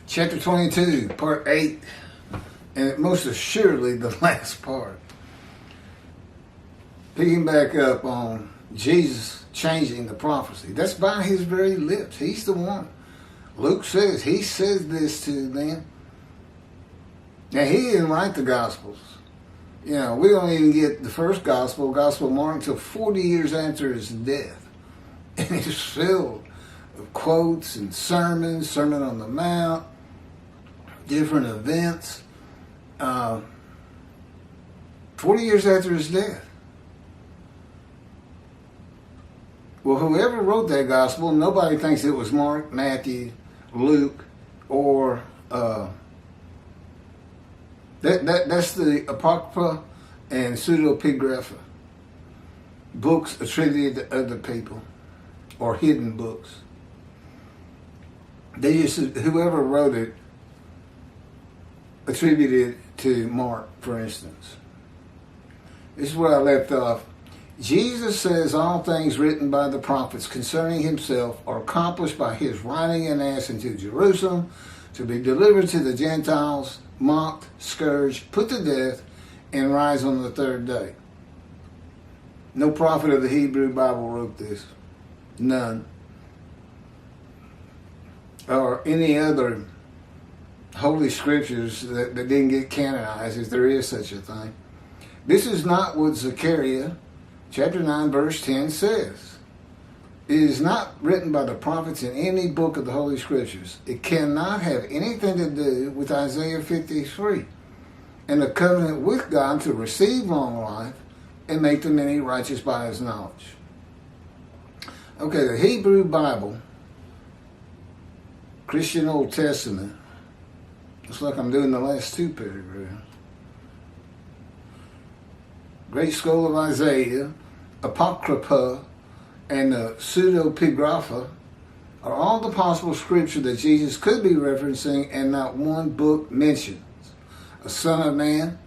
chapter 22, part 8, and most assuredly the last part. Picking back up on Jesus changing the prophecy. That's by his very lips. He's the one. Luke says, he says this to them. Now, he didn't write the Gospels. You know, we don't even get the first Gospel of Mark, until 40 years after his death. And it's filled with quotes and sermons, Sermon on the Mount, different events. 40 years after his death. Well, whoever wrote that gospel, nobody thinks it was Mark, Matthew, Luke, or that's the Apocrypha and Pseudepigrapha, books attributed to other people or hidden books. They just, whoever wrote it, attributed it to Mark, for instance. This is where I left off. Jesus says all things written by the prophets concerning himself are accomplished by his riding an ass into Jerusalem to be delivered to the Gentiles, mocked, scourged, put to death, and rise on the third day. No prophet of the Hebrew Bible wrote this. None. Or any other holy scriptures that didn't get canonized, if there is such a thing. This is not what Zechariah chapter 9 verse 10 says. It is not written by the prophets in any book of the Holy Scriptures. It cannot have anything to do with Isaiah 53 and the covenant with God to receive long life and make the many righteous by his knowledge. Okay, the Hebrew Bible, Christian Old Testament, looks like I'm doing the last two paragraphs. Great Scroll of Isaiah, Apocrypha, and the Pseudepigrapha are all the possible scripture that Jesus could be referencing, and not one book mentions a son of man,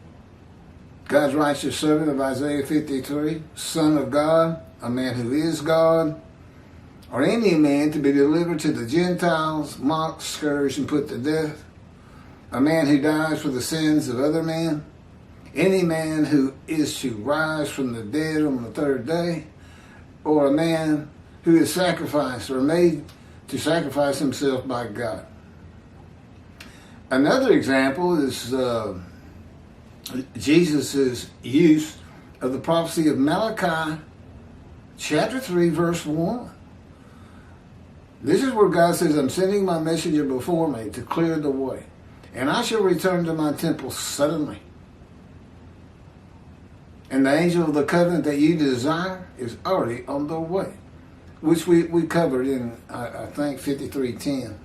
God's righteous servant of Isaiah 53, son of God, a man who is God, or any man to be delivered to the Gentiles, mocked, scourged, and put to death, a man who dies for the sins of other men, any man who is to rise from the dead on the third day, or a man who is sacrificed or made to sacrifice himself by God. Another example is Jesus' use of the prophecy of Malachi chapter 3 verse 1. This is where God says, I'm sending my messenger before me to clear the way, and I shall return to my temple suddenly. And the angel of the covenant that you desire is already on the way, which we covered in, I think, 53:10.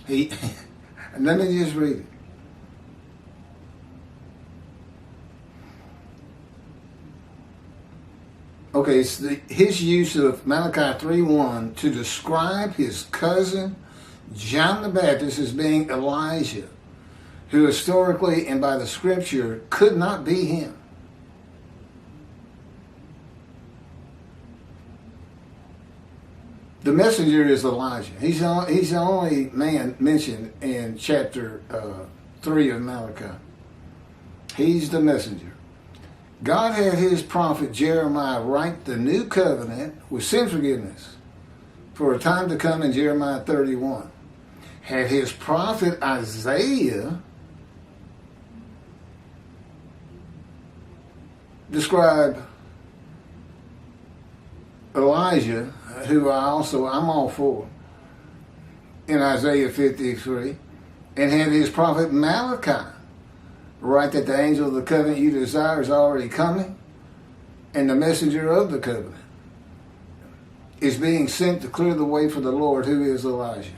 And let me just read it. Okay, it's his use of Malachi 3:1 to describe his cousin John the Baptist as being Elijah, who historically and by the scripture could not be him. The messenger is Elijah. He's the only man mentioned in chapter 3 of Malachi. He's the messenger. God had his prophet Jeremiah write the new covenant with sin forgiveness for a time to come in Jeremiah 31. Had his prophet Isaiah describe Elijah, who I'm all for, in Isaiah 53, and had his prophet Malachi write that the angel of the covenant you desire is already coming, and the messenger of the covenant is being sent to clear the way for the Lord, who is Elijah.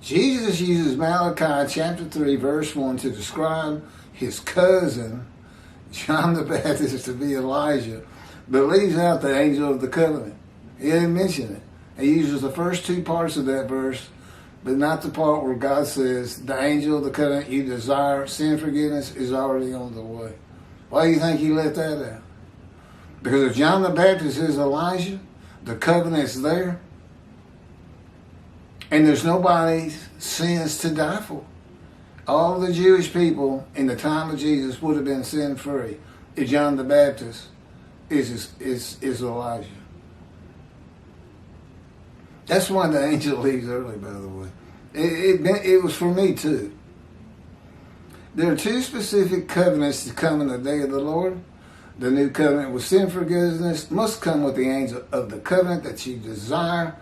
Jesus uses Malachi chapter 3 verse 1 to describe his cousin John the Baptist to be Elijah, but leaves out the angel of the covenant. He didn't mention it. He uses the first two parts of that verse, but not the part where God says the angel of the covenant you desire, sin forgiveness, is already on the way. Why do you think he left that out? Because if John the Baptist is Elijah, The covenant's there. And there's nobody's sins to die for. All the Jewish people in the time of Jesus would have been sin-free. If John the Baptist is Elijah. That's why the angel leaves early, by the way. It was for me too. There are two specific covenants to come in the day of the Lord. The new covenant with sin forgiveness must come with the angel of the covenant that you desire.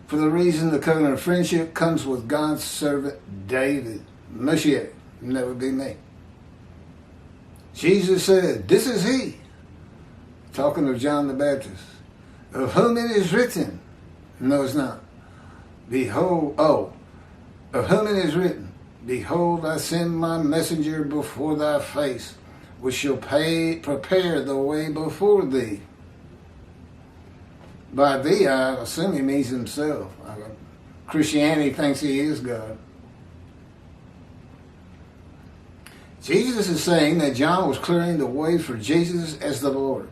For the reason the covenant of friendship comes with God's servant David. Moshiach, never be me. Jesus said, this is he, talking of John the Baptist, of whom it is written. No, it's not. Behold, of whom it is written, behold, I send my messenger before thy face, which shall prepare the way before thee. By thee, I assume he means himself. Christianity thinks he is God. Jesus is saying that John was clearing the way for Jesus as the Lord,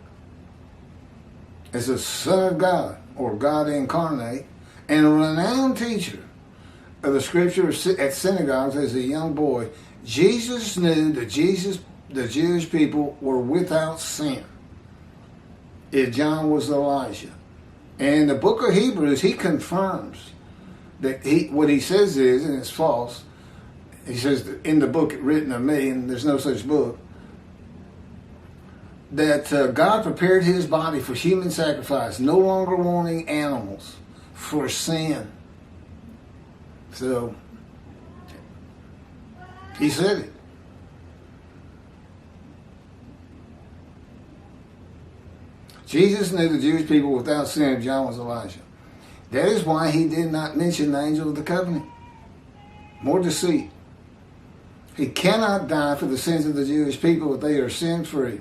as the Son of God, or God incarnate, and a renowned teacher of the Scripture at synagogues as a young boy. Jesus knew that the Jewish people were without sin if John was Elijah. And in the book of Hebrews, he confirms that what he says is, and it's false, he says in the book written of me, and there's no such book, that God prepared his body for human sacrifice, no longer wanting animals for sin. So, he said it. Jesus knew the Jewish people without sin if John was Elijah. That is why he did not mention the angel of the covenant. More deceit. He cannot die for the sins of the Jewish people if they are sin-free.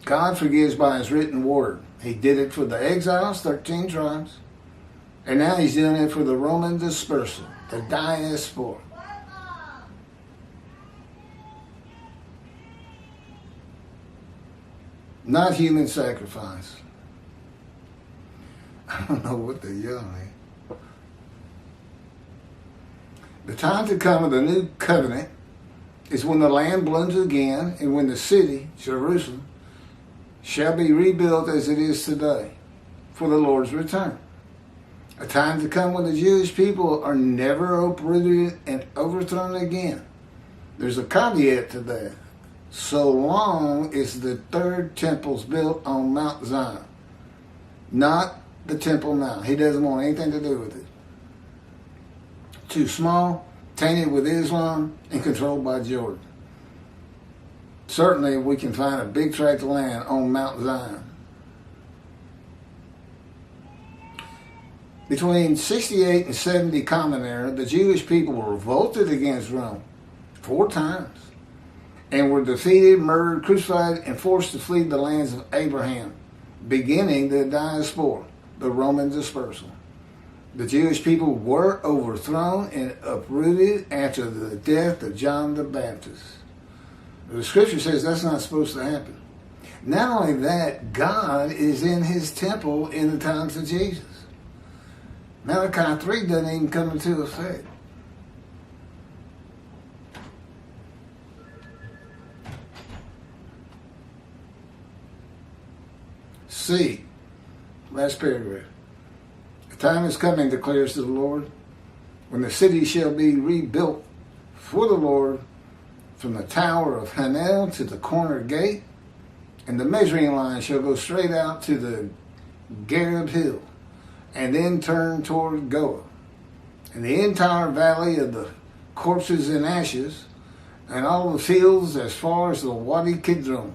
God forgives by his written word. He did it for the exiles, 13 tribes. And now he's doing it for the Roman dispersal, the diaspora. Not human sacrifice. I don't know what they're yelling at. The time to come of the new covenant is when the land blooms again and when the city, Jerusalem, shall be rebuilt as it is today for the Lord's return. A time to come when the Jewish people are never uprooted and overthrown again. There's a caveat to that. So long as the third temple's built on Mount Zion, not the Temple Mount. He doesn't want anything to do with it. Too small, tainted with Islam, and controlled by Jordan. Certainly we can find a big tract of land on Mount Zion. Between 68 and 70 Common Era, the Jewish people were revolted against Rome 4 times and were defeated, murdered, crucified, and forced to flee the lands of Abraham, beginning the diaspora, the Roman dispersal. The Jewish people were overthrown and uprooted after the death of John the Baptist. The scripture says that's not supposed to happen. Not only that, God is in his temple in the times of Jesus. Malachi 3 doesn't even come into effect. C, last paragraph. The time is coming, declares the Lord, when the city shall be rebuilt for the Lord from the tower of Hanel to the corner gate, and the measuring line shall go straight out to the Gareb hill, and then turn toward Goa, and the entire valley of the corpses and ashes, and all the fields as far as the Wadi Kidron,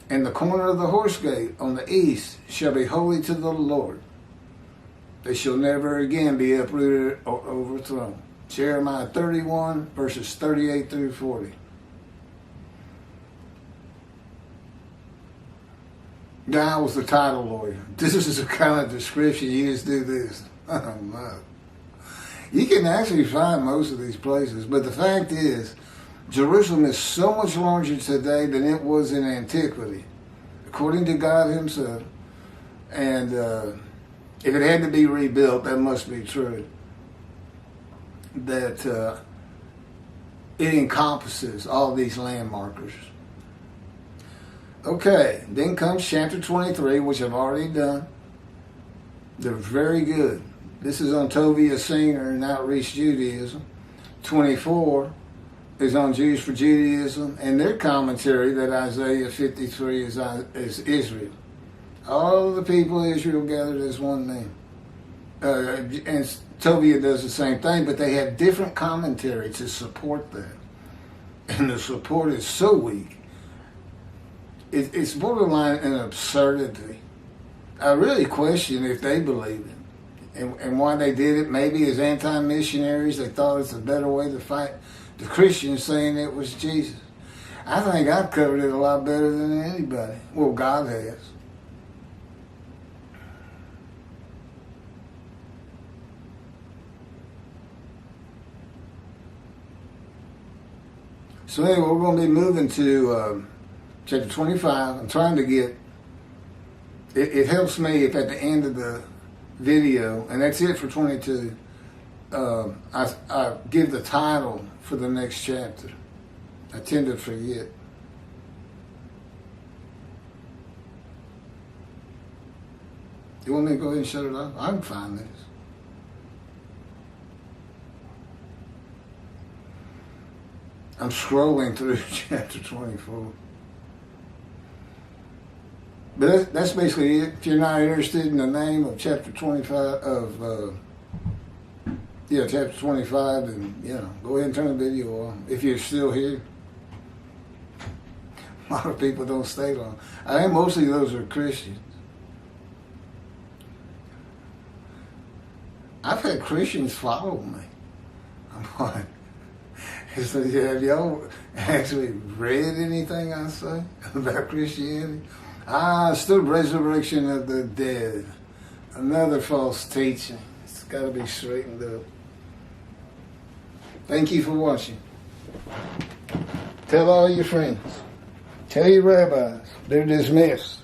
and the corner of the horse gate on the east shall be holy to the Lord. They shall never again be uprooted or overthrown. Jeremiah 31, verses 38 through 40. Guy was the title lawyer. This is the kind of description. You just do this. Oh, no. You can actually find most of these places, but the fact is, Jerusalem is so much larger today than it was in antiquity, according to God himself. And if it had to be rebuilt, that must be true. That it encompasses all these landmarkers. Okay, then comes chapter 23, which I've already done. They're very good. This is on Tovia Singer and Outreach Judaism. 24 is on Jews for Judaism, and their commentary that Isaiah 53 is Israel. All the people of Israel gathered as one man. And Tovia does the same thing, but they have different commentary to support that. And the support is so weak. It's borderline an absurdity. I really question if they believe it and why they did it. Maybe as anti-missionaries, they thought it's a better way to fight the Christians, saying it was Jesus. I think I've covered it a lot better than anybody. Well, God has. So anyway, we're going to be moving to chapter 25. I'm trying to get, it helps me if at the end of the video, and that's it for 22, I give the title for the next chapter. I tend to forget. You want me to go ahead and shut it off? I can find this. I'm scrolling through chapter 24. But that's basically it. If you're not interested in the name of chapter 25 of chapter 25, then go ahead and turn the video on. If you're still here, a lot of people don't stay long. I think mostly those are Christians. I've had Christians follow me. I'm like, so have y'all actually read anything I say about Christianity? It's the resurrection of the dead. Another false teaching. It's got to be straightened up. Thank you for watching. Tell all your friends. Tell your rabbis. They're dismissed.